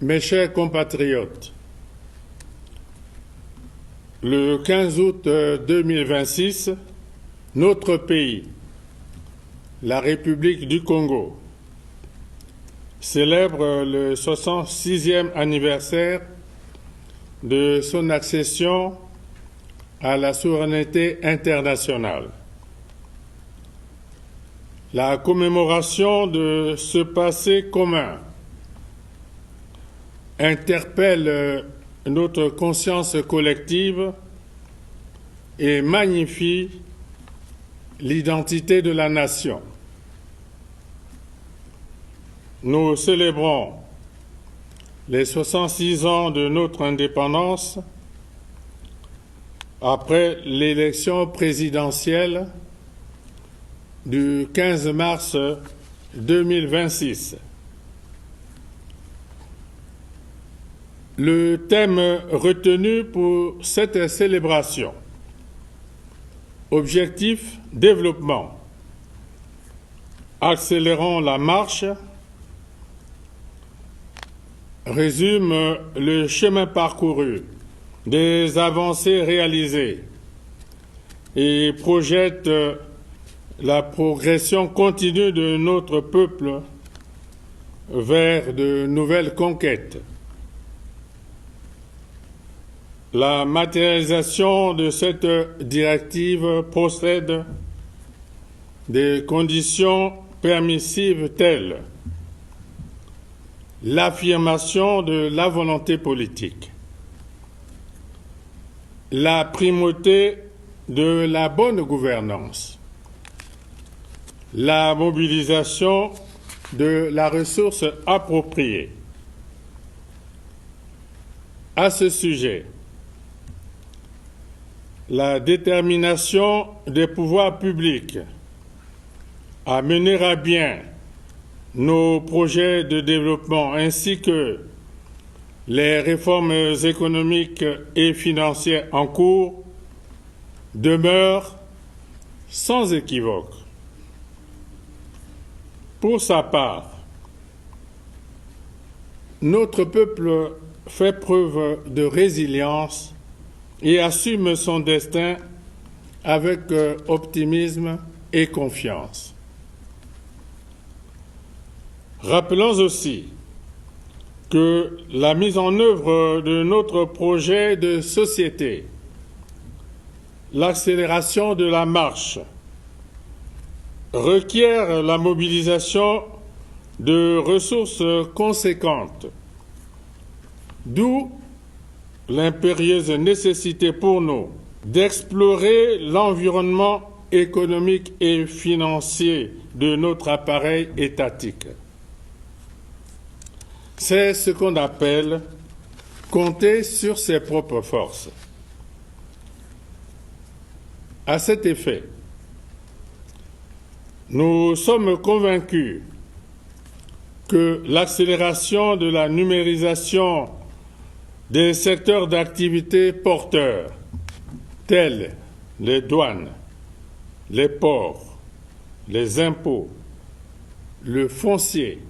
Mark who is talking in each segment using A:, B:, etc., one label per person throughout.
A: Mes chers compatriotes, le 15 août 2026, notre pays, la République du Congo, célèbre le 66e anniversaire de son accession à la souveraineté internationale. La commémoration de ce passé commun interpelle notre conscience collective et magnifie l'identité de la nation. Nous célébrons les 66 ans de notre indépendance après l'élection présidentielle du 15 mars 2026. Le thème retenu pour cette célébration, objectif développement, accélérons la marche, résume le chemin parcouru, des avancées réalisées et projette la progression continue de notre peuple vers de nouvelles conquêtes. La matérialisation de cette directive procède des conditions permissives telles l'affirmation de la volonté politique, la primauté de la bonne gouvernance, la mobilisation de la ressource appropriée. À ce sujet, la détermination des pouvoirs publics à mener à bien nos projets de développement ainsi que les réformes économiques et financières en cours demeure sans équivoque. Pour sa part, notre peuple fait preuve de résilience et assume son destin avec optimisme et confiance. Rappelons aussi que la mise en œuvre de notre projet de société, l'accélération de la marche, requiert la mobilisation de ressources conséquentes, d'où l'impérieuse nécessité pour nous d'explorer l'environnement économique et financier de notre appareil étatique. C'est ce qu'on appelle compter sur ses propres forces. À cet effet, nous sommes convaincus que l'accélération de la numérisation des secteurs d'activité porteurs, tels les douanes, les ports, les impôts, le foncier,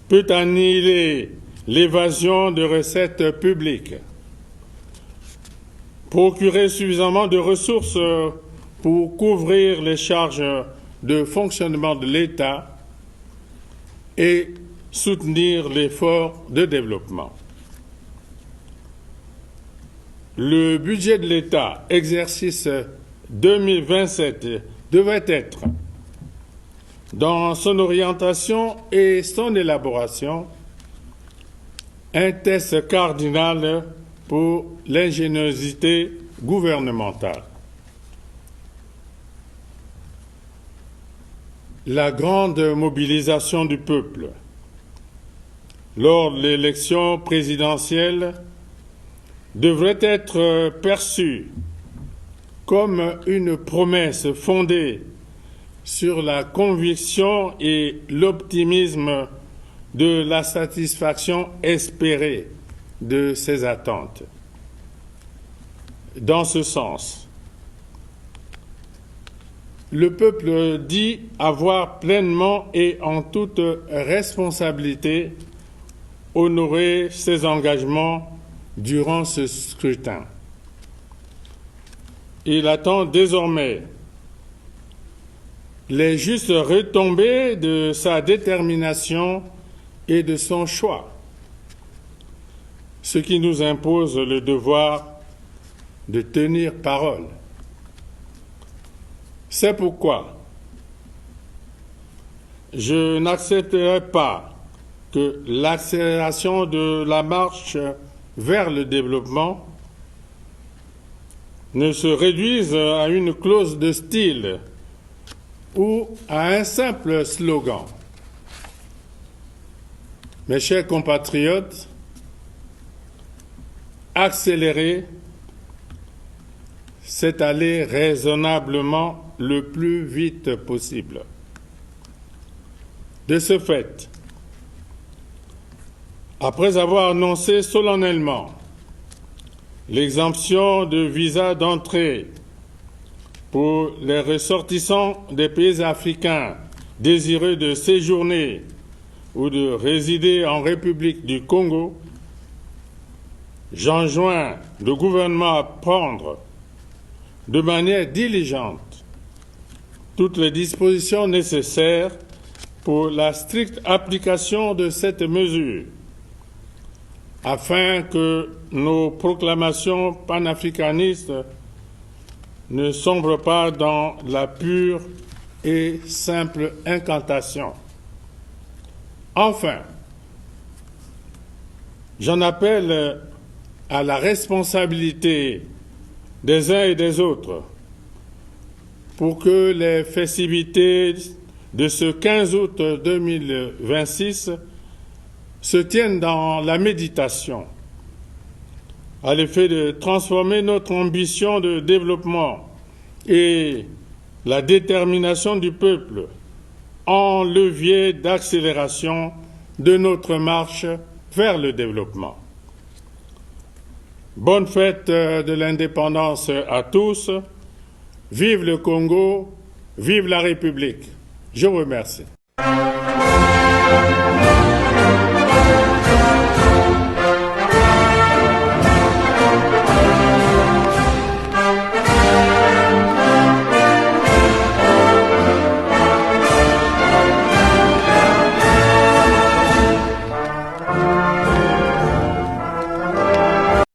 A: peut annihiler l'évasion de recettes publiques, procurer suffisamment de ressources pour couvrir les charges de fonctionnement de l'État et soutenir l'effort de développement. Le budget de l'État, exercice 2027, devrait être, dans son orientation et son élaboration, un test cardinal pour l'ingéniosité gouvernementale. La grande mobilisation du peuple lors de l'élection présidentielle devrait être perçue comme une promesse fondée sur la conviction et l'optimisme de la satisfaction espérée de ces attentes. Dans ce sens, le peuple dit avoir pleinement et en toute responsabilité honorer ses engagements durant ce scrutin. Il attend désormais les justes retombées de sa détermination et de son choix, ce qui nous impose le devoir de tenir parole. C'est pourquoi je n'accepterai pas que l'accélération de la marche vers le développement ne se réduise à une clause de style ou à un simple slogan. Mes chers compatriotes, accélérer, c'est aller raisonnablement le plus vite possible. De ce fait, après avoir annoncé solennellement l'exemption de visa d'entrée pour les ressortissants des pays africains désireux de séjourner ou de résider en République du Congo, j'enjoins le gouvernement à prendre de manière diligente toutes les dispositions nécessaires pour la stricte application de cette mesure, afin que nos proclamations panafricanistes ne sombrent pas dans la pure et simple incantation. Enfin, j'en appelle à la responsabilité des uns et des autres pour que les festivités de ce 15 août 2026 se tiennent dans la méditation, à l'effet de transformer notre ambition de développement et la détermination du peuple en levier d'accélération de notre marche vers le développement. Bonne fête de l'indépendance à tous. Vive le Congo, vive la République. Je vous remercie.